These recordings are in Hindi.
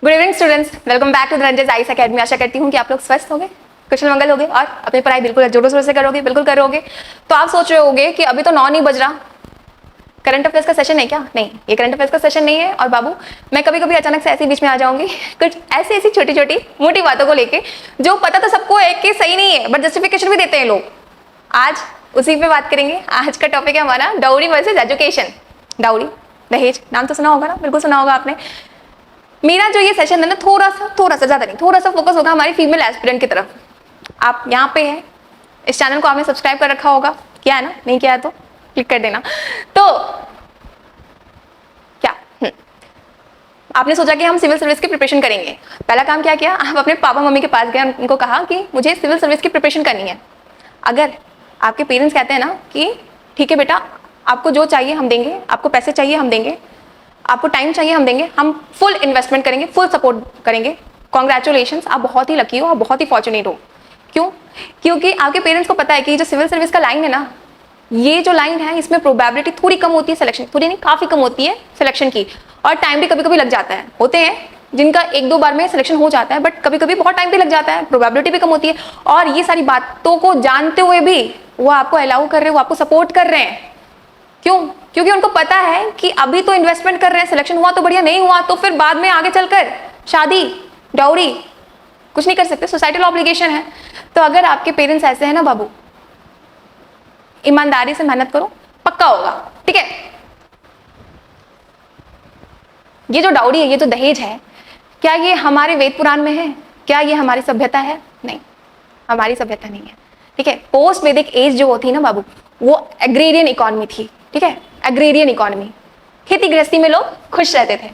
Good evening students, welcome back to the Ranjan IAS academy. आशा करती हूँ कि आप लोग स्वस्थ होंगे, कुशल मंगल होंगे और अपनी पढ़ाई बिल्कुल जोरों शोरों से करोगे, बिल्कुल करोगे। तो आप सोच रहे होगे कि अभी तो 9 नहीं बज रहा, करंट अफेयर्स का सेशन है क्या? नहीं, ये करंट अफेयर्स का सेशन नहीं है। और बाबू, मैं कभी कभी अचानक से ऐसे बीच में आ जाऊंगी कुछ ऐसी ऐसी छोटी छोटी मोटी बातों को लेके जो पता तो सबको है कि सही नहीं है, बट जस्टिफिकेशन भी देते हैं लोग। आज उसी पे बात करेंगे। आज का टॉपिक है हमारा डाउरी वर्सेज एजुकेशन। डाउरी, दहेज, नाम तो सुना होगा ना, बिल्कुल सुना होगा आपने। मेरा जो ये सेशन है ना, थोड़ा सा ज्यादा नहीं, थोड़ा सा फोकस होगा हमारी फीमेल एस्पिरेंट की तरफ। आप यहाँ पे हैं, इस चैनल को आपने सब्सक्राइब कर रखा होगा, किया है ना? नहीं किया है तो क्लिक कर देना। तो क्या आपने सोचा कि हम सिविल सर्विस की प्रिपरेशन करेंगे। पहला काम क्या किया, आप अपने पापा मम्मी के पास गए, उनको कहा कि मुझे सिविल सर्विस की प्रिपरेशन करनी है। अगर आपके पेरेंट्स कहते हैं ना कि ठीक है बेटा, आपको जो चाहिए हम देंगे, आपको पैसे चाहिए हम देंगे, आपको टाइम चाहिए हम देंगे, हम फुल इन्वेस्टमेंट करेंगे, फुल सपोर्ट करेंगे, कॉन्ग्रेचुलेशंस, आप बहुत ही लकी हो, आप बहुत ही फॉर्चुनेट हो। क्यों? क्योंकि आपके पेरेंट्स को पता है कि जो सिविल सर्विस का लाइन है ना, ये जो लाइन है इसमें प्रोबेबिलिटी थोड़ी कम होती है सिलेक्शन, थोड़ी नहीं काफी कम होती है सिलेक्शन की, और टाइम भी कभी कभी लग जाता है। होते हैं जिनका 1-2 बार में सिलेक्शन हो जाता है, बट कभी कभी बहुत टाइम भी लग जाता है, प्रोबेबिलिटी भी कम होती है। और ये सारी बातों को जानते हुए भी वो आपको अलाउ कर रहे हैं, वो आपको सपोर्ट कर रहे हैं। क्यों? क्योंकि उनको पता है कि अभी तो इन्वेस्टमेंट कर रहे हैं, सिलेक्शन हुआ तो बढ़िया, नहीं हुआ तो फिर बाद में आगे चलकर शादी, डाउरी, कुछ नहीं कर सकते, सोसाइटल ऑब्लिगेशन है। तो अगर आपके पेरेंट्स ऐसे हैं ना बाबू, ईमानदारी से मेहनत करो, पक्का होगा, ठीक है? ये जो डाउरी है, ये जो दहेज है, क्या ये हमारे वेद पुराण में है? क्या ये हमारी सभ्यता है? नहीं, हमारी सभ्यता नहीं है, ठीक है? पोस्ट वैदिक एज जो होती है ना बाबू, वो एग्रेरियन इकोनॉमी थी, ठीक है? एग्रेरियन इकोनॉमी, खेती गृहस्थी में लोग खुश रहते थे।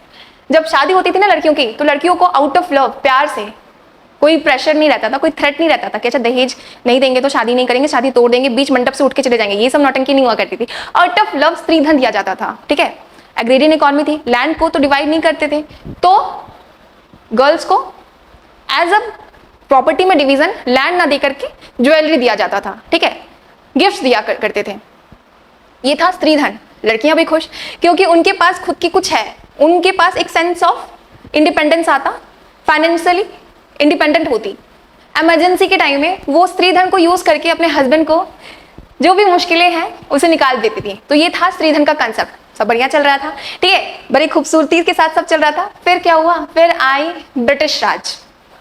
जब शादी होती थी ना लड़कियों की, तो लड़कियों को आउट ऑफ लव, प्यार से, कोई प्रेशर नहीं रहता था, कोई थ्रेट नहीं रहता था कि अच्छा दहेज नहीं देंगे तो शादी नहीं करेंगे, शादी तोड़ देंगे, बीच मंडप से उठ के चले जाएंगे, ये सब नौटंकी नहीं हुआ करती थी। आउट ऑफ लव स्त्रीधन दिया जाता था, ठीक है? एग्रेरियन इकोनॉमी थी, लैंड को तो डिवाइड नहीं करते थे, तो गर्ल्स को एज अ प्रॉपर्टी में डिवीजन लैंड ना देकर के ज्वेलरी दिया जाता था, ठीक है? गिफ्ट दिया करते थे। ये था स्त्रीधन। लड़कियां भी खुश क्योंकि उनके पास खुद की कुछ है, उनके पास एक सेंस ऑफ इंडिपेंडेंस आता, फाइनेंशियली इंडिपेंडेंट होती। इमरजेंसी के टाइम में वो स्त्रीधन को यूज करके अपने हस्बैंड को जो भी मुश्किलें हैं उसे निकाल देती थी। तो ये था स्त्रीधन का कंसेप्ट। सब बढ़िया चल रहा था, ठीक है? बड़ी खूबसूरती के साथ सब चल रहा था। फिर क्या हुआ? फिर आई ब्रिटिश राज।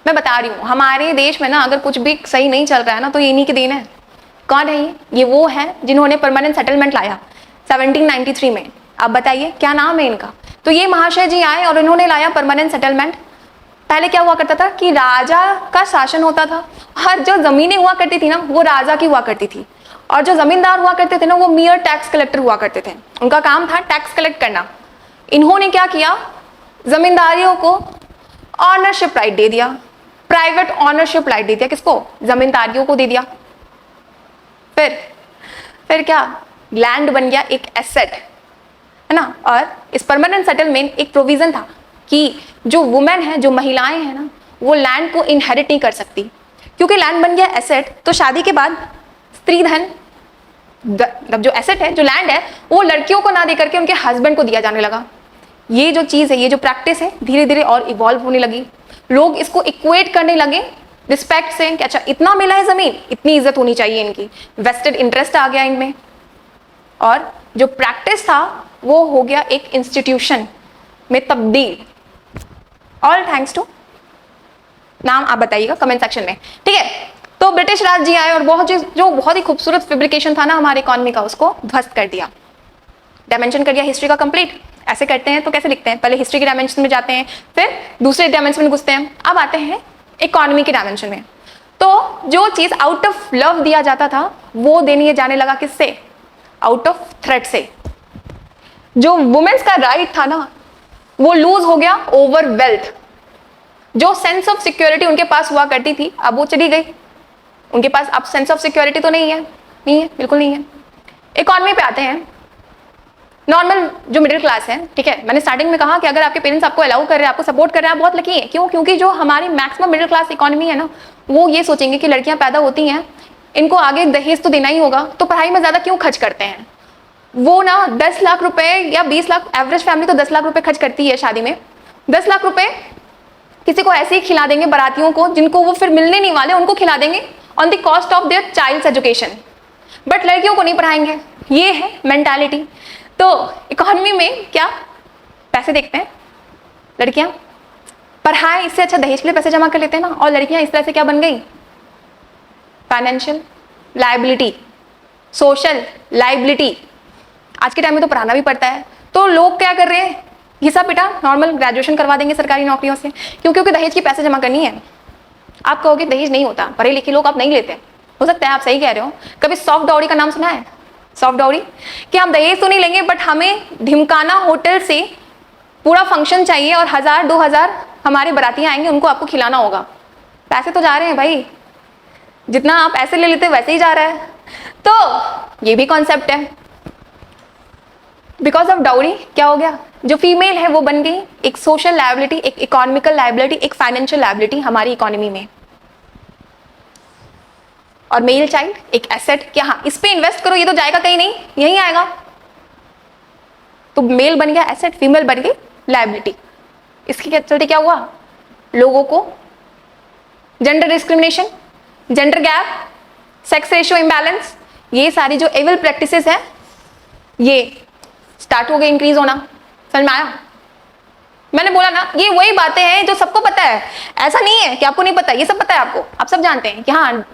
मैं बता रही हूँ, हमारे देश में ना अगर कुछ भी सही नहीं चल रहा है ना, तो ये इन्हीं के देन है। कौन है ये वो है जिन्होंने परमानेंट सेटलमेंट लाया 1793 में। आप बताइए क्या नाम है इनका? तो ये महाशय जी आए और इन्होंने लाया परमानेंट सेटलमेंट। पहले क्या हुआ करता था कि राजा का शासन होता था, हर जो जमीनें हुआ करती थी ना वो राजा की हुआ करती थी, और जो जमींदार हुआ करते थे ना वो मियर टैक्स कलेक्टर हुआ करते थे। उनका काम था टैक्स कलेक्ट करना। इन्होंने क्या किया, जमींदारियों को ऑनरशिप राइट दे दिया, प्राइवेट ऑनरशिप राइट दे दिया। किसको? जमींदारियों को दे दिया। फिर क्या, लैंड बन गया एक एसेट, है ना? और इस परमानेंट सेटलमेंट एक प्रोविजन था कि जो वुमेन है, जो महिलाएं हैं ना, वो लैंड को इनहेरिट नहीं कर सकती। क्योंकि लैंड बन गया एसेट, तो शादी के बाद स्त्रीधन, मतलब जो एसेट है, जो लैंड है, वो लड़कियों को ना दे करके उनके हस्बैंड को दिया जाने लगा। ये जो चीज है, ये जो प्रैक्टिस है, धीरे धीरे और इवॉल्व होने लगी। लोग इसको इक्वेट करने लगे रिस्पेक्ट से कि अच्छा इतना मिला है जमीन, इतनी इज्जत होनी चाहिए इनकी। वेस्टेड इंटरेस्ट आ गया इनमें, और जो प्रैक्टिस था वो हो गया एक इंस्टीट्यूशन में तब्दील। ऑल थैंक्स टू, नाम आप बताइएगा कमेंट सेक्शन में, ठीक है? तो ब्रिटिश राज जी आए और बहुत ही खूबसूरत फैब्रिकेशन था ना हमारे इकोनॉमी का, उसको ध्वस्त कर दिया, डायमेंशन कर दिया हिस्ट्री का कंप्लीट। ऐसे करते हैं तो कैसे लिखते हैं? पहले हिस्ट्री के डायमेंशन में जाते हैं, फिर दूसरे डायमेंशन में घुसते हैं, अब आते हैं इकोनॉमी के डायमेंशन में। तो जो चीज आउट ऑफ लव दिया जाता था वो देने जाने लगा किससे? आउट ऑफ थ्रेट से। जो वुमेन्स का राइट था ना वो लूज हो गया ओवर वेल्थ। जो सेंस ऑफ सिक्योरिटी उनके पास हुआ करती थी अब वो चली गई। उनके पास अब सेंस ऑफ सिक्योरिटी तो नहीं है, बिल्कुल नहीं है। इकोनॉमी पे आते हैं। नॉर्मल जो मिडिल क्लास है, ठीक है, मैंने स्टार्टिंग में कहा कि अगर आपके पेरेंट्स आपको अलाउ कर रहे हैं, आपको सपोर्ट कर रहे हैं, आप बहुत लकी हैं। क्यों? क्योंकि जो हमारी मैक्सिमम मिडिल क्लास इकोनॉमी है ना, वो ये सोचेंगे कि लड़कियां पैदा होती हैं, इनको आगे दहेज तो देना ही होगा, तो पढ़ाई में ज्यादा क्यों खर्च करते हैं। वो ना 10 लाख रुपए या 20 लाख, एवरेज फैमिली तो 10 लाख रुपए खर्च करती है शादी में। 10 लाख रुपए किसी को ऐसे ही खिला देंगे बारातियों को जिनको वो फिर मिलने नहीं वाले, उनको खिला देंगे on the cost of their child's education, but लड़कियों को नहीं पढ़ाएंगे। ये है मेंटालिटी। तो इकोनॉमी में क्या पैसे देखते हैं, लड़कियां पढ़ाएं, इससे अच्छा दहेज के लिए पैसे जमा कर लेते हैं ना, और लड़कियां इस तरह से क्या बन गई, फाइनेंशियल लायबिलिटी, सोशल लायबिलिटी। आज के टाइम में तो पढ़ाना भी पड़ता है, तो लोग क्या कर रहे हैं, घिसा पिटा नॉर्मल ग्रेजुएशन करवा देंगे सरकारी नौकरियों से। क्यों? क्योंकि दहेज की पैसे जमा करनी है। आप कहोगे दहेज नहीं होता, पढ़े लिखे लोग आप नहीं लेते, हो सकता है आप सही कह रहे हो। कभी सॉफ्ट डाउरी का नाम सुना है? सॉफ्ट डाउरी कि हम दहेज तो नहीं लेंगे, बट हमें ढिमकाना होटल से पूरा फंक्शन चाहिए और 1000-2000 हमारे बारातियां आएंगे, उनको आपको खिलाना होगा। पैसे तो जा रहे हैं भाई, जितना आप ऐसे ले लेते वैसे ही जा रहा है। तो ये भी कॉन्सेप्ट है। बिकॉज ऑफ डाउरी क्या हो गया, जो फीमेल है वो बन गई एक सोशल लायबिलिटी, एक इकोनॉमिकल लायबिलिटी, एक फाइनेंशियल लायबिलिटी हमारी इकोनॉमी में। और मेल चाइल्ड एक एसेट, क्या हाँ इस पे इन्वेस्ट करो, ये तो जाएगा कहीं नहीं, यहीं आएगा। तो मेल बन गया एसेट, फीमेल बन गई लायबिलिटी। इसके चलते क्या हुआ, लोगों को gender discrimination, gender gap, sex ratio imbalance, ये सारी जो एविल प्रैक्टिसेस है ये स्टार्ट हो गए इंक्रीज होना। समझ में आया? मैंने बोला ना, ये वही बातें हैं जो सबको पता है। ऐसा नहीं है कि आपको नहीं पता, ये सब पता है आपको। आप सब जानते हैं कि हाँ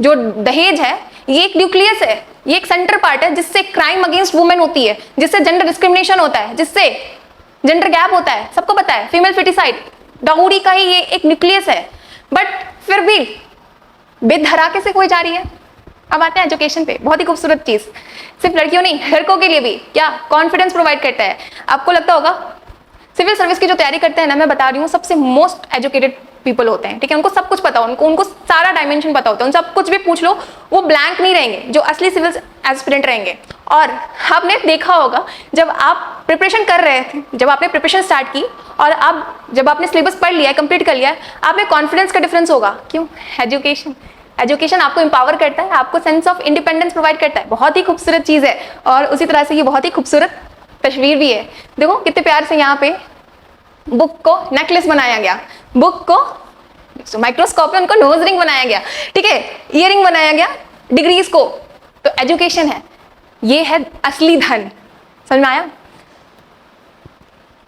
जो दहेज है ये एक न्यूक्लियस है, ये एक सेंटर पार्ट है जिससे क्राइम अगेंस्ट वुमेन होती है, जिससे जेंडर डिस्क्रिमिनेशन होता है, जिससे जेंडर गैप होता है। सबको पता है, फीमेल फिटिसाइड, डाउरी का ही ये एक न्यूक्लियस है। बट फिर भी बेधराके से कोई जा रही है। अब आते हैं एजुकेशन पे, बहुत ही खूबसूरत चीज, सिर्फ लड़कियों नहीं लड़कों के लिए भी क्या कॉन्फिडेंस प्रोवाइड करता है। आपको लगता होगा सिविल सर्विस की जो तैयारी करते हैं ना, मैं बता रही हूँ सबसे मोस्ट एजुकेटेड पीपल होते हैं, ठीक है। उनको सब कुछ पता, उनको सारा डायमेंशन पता होता है, उनसे आप कुछ भी पूछ लो वो ब्लैंक नहीं रहेंगे, जो असली सिविल एस्पिरेंट रहेंगे। और आपने देखा होगा जब आप प्रिपरेशन कर रहे थे, जब आपने प्रिपरेशन स्टार्ट की और आप जब आपने सिलेबस पढ़ लिया है, कंप्लीट कर लिया है, आप में कॉन्फिडेंस का डिफरेंस होगा। क्यों? एजुकेशन आपको एम्पावर करता है, आपको सेंस ऑफ इंडिपेंडेंस प्रोवाइड करता है। बहुत ही खूबसूरत चीज है। और उसी तरह से ये बहुत ही खूबसूरत तस्वीर भी है। देखो कितने प्यार से यहाँ पे बुक को नेकलेस बनाया गया, बुक को माइक्रोस्कोप में उनको नोज रिंग बनाया गया, ठीक है, ईयरिंग बनाया गया, डिग्रीज को। तो एजुकेशन है, ये है असली धन। समझ में आया?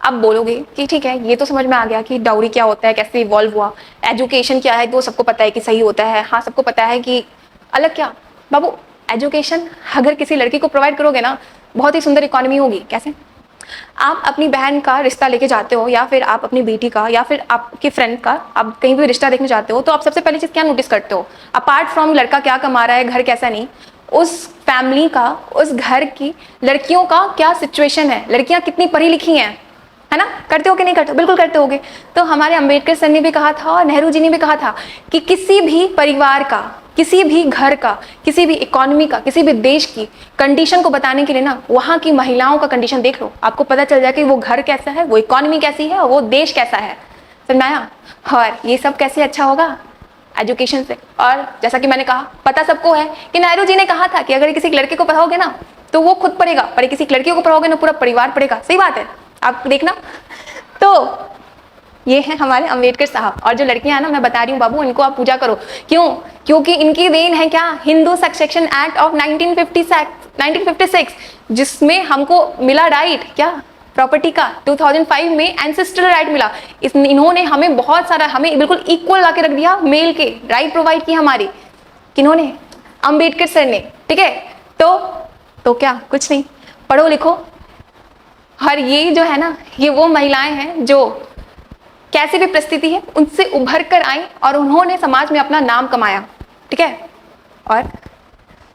अब बोलोगे कि ठीक है ये तो समझ में आ गया कि डाउरी क्या होता है, कैसे इवॉल्व हुआ, एजुकेशन क्या है तो सबको पता है कि सही होता है, हाँ सबको पता है कि अलग क्या। बाबू एजुकेशन अगर किसी लड़की को प्रोवाइड करोगे ना, बहुत ही सुंदर इकोनॉमी होगी। कैसे? आप अपनी बहन का रिश्ता लेके जाते हो, या फिर आप अपनी बेटी का, या फिर आपके फ्रेंड का, आप कहीं भी रिश्ता देखने जाते हो, तो आप सबसे पहली चीज क्या नोटिस करते हो? अपार्ट फ्रॉम लड़का क्या कमा रहा है, घर कैसा, नहीं, उस फैमिली का, उस घर की लड़कियों का क्या सिचुएशन है, लड़कियां कितनी पढ़ी लिखी हैं, है ना? करते हो कि नहीं करते हो? बिल्कुल करते होगे। तो हमारे अंबेडकर सर ने भी कहा था और नेहरू जी ने भी कहा था कि किसी भी परिवार का, किसी भी घर का, किसी भी इकोनॉमी का, किसी भी देश की कंडीशन को बताने के लिए ना वहाँ की महिलाओं का कंडीशन देख लो, आपको पता चल जाए कि वो घर कैसा है, वो इकोनॉमी कैसी है और वो देश कैसा है। समझ में आया? और ये सब कैसे अच्छा होगा? एजुकेशन से। और जैसा कि मैंने कहा, पता सबको है कि नेहरू जी ने कहा था कि अगर किसी लड़के को पढ़ाओगे ना तो वो खुद पढ़ेगा, पर किसी लड़की को पढ़ाओगे ना पूरा परिवार पढ़ेगा। सही बात है, आप देखना। तो ये है हमारे अंबेडकर साहब। और जो लड़कियां हैं ना, मैं बता रही हूँ बाबू, इनको आप पूजा करो। क्यों? क्योंकि इनकी देन है क्या? हिंदू सक्सेशन एक्ट ऑफ 1956, जिसमें हमको मिला राइट क्या, प्रॉपर्टी का। 2005 में एंसेस्ट्रल राइट मिला। इन्होंने हमें बहुत सारा, हमें बिल्कुल इक्वल ला के रख दिया, मेल के राइट प्रोवाइड की हमारी। किन्होंने? अंबेडकर सर ने, ठीक है। तो क्या, कुछ नहीं, पढ़ो लिखो। और ये जो है ना, ये वो महिलाएं हैं जो कैसी भी परिस्थिति है उनसे उभर कर आई और उन्होंने समाज में अपना नाम कमाया, ठीक है। और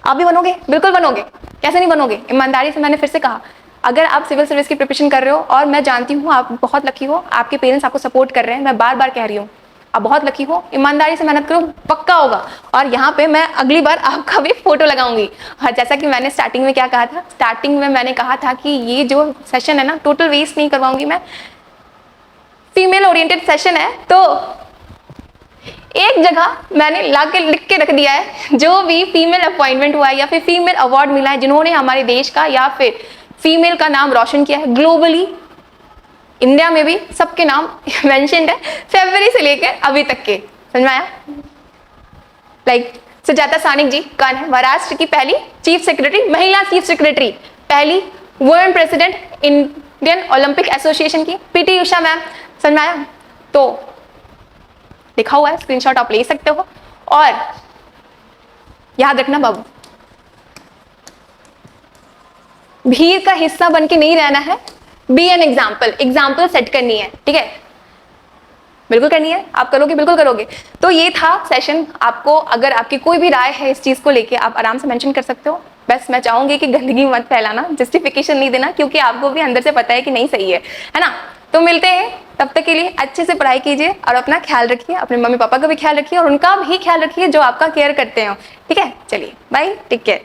आप भी बनोगे, बिल्कुल बनोगे, कैसे नहीं बनोगे? ईमानदारी से मैंने फिर से कहा, अगर आप सिविल सर्विस की प्रिपरेशन कर रहे हो, और मैं जानती हूँ आप बहुत लकी हो, आपके पेरेंट्स आपको सपोर्ट कर रहे हैं, मैं बार बार कह रही हूँ आप बहुत लकी हो, ईमानदारी से मेहनत करो, पक्का होगा। और यहाँ पे मैं अगली बार आपका भी फोटो लगाऊंगी। और जैसा कि मैंने स्टार्टिंग में क्या कहा था, स्टार्टिंग में मैंने कहा था कि ये जो सेशन है ना टोटल वेस्ट नहीं करवाऊंगी मैं, फीमेल ओरिएंटेड सेशन है। तो एक जगह मैंने लाके लिख के रख दिया है, जो भी फीमेल अपॉइंटमेंट हुआ है या फिर फीमेल अवार्ड मिला है जिन्होंने हमारे देश का या फिर फीमेल का नाम रोशन किया है ग्लोबली, इंडिया में भी सबके नाम मेंशन्ड है फरवरी से लेकर अभी तक के, समझ में आया? लाइक सुजाता सानिक जी कौन है? महाराष्ट्र की पहली चीफ सेक्रेटरी, महिला चीफ सेक्रेटरी, पहली women president Indian Olympic association की पीटी उषा मैम, समझ में आया? तो लिखा हुआ है, स्क्रीनशॉट आप ले सकते हो। और याद रखना बाबू, भीड़ का हिस्सा बन के नहीं रहना है, बी एन एग्जाम्पल सेट करनी है, ठीक है? बिल्कुल करनी है, आप करोगे, बिल्कुल करोगे। तो ये था सेशन। आपको अगर आपकी कोई भी राय है इस चीज को लेके, आप आराम से मेंशन कर सकते हो। बस मैं चाहूंगी कि गंदगी मत फैलाना, जस्टिफिकेशन नहीं देना, क्योंकि आपको भी अंदर से पता है कि नहीं सही है ना? तो मिलते हैं, तब तक के लिए अच्छे से पढ़ाई कीजिए और अपना ख्याल रखिए, अपने मम्मी पापा का भी ख्याल रखिए और उनका भी ख्याल रखिए जो आपका केयर करते हो, ठीक है? चलिए बाय, टेक केयर।